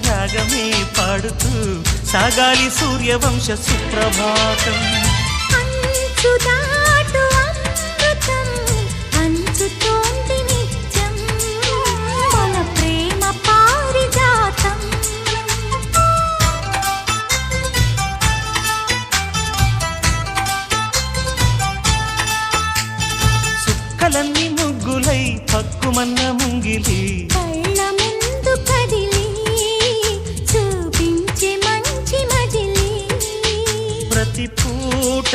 రాగమే పాడుతూ సాగాలి సూర్యవంశ సుప్రభాతం. అంచుదాటు అమృతం అంచుతోంది నిత్యం మన ప్రేమ పారిజాతం. సుక్కలన్నీ ముగ్గులై పక్కుమన్న ముంగిలి కళ్ళ ముందు కదిలి చూపించే మంచి మజిలీ ప్రతి పూట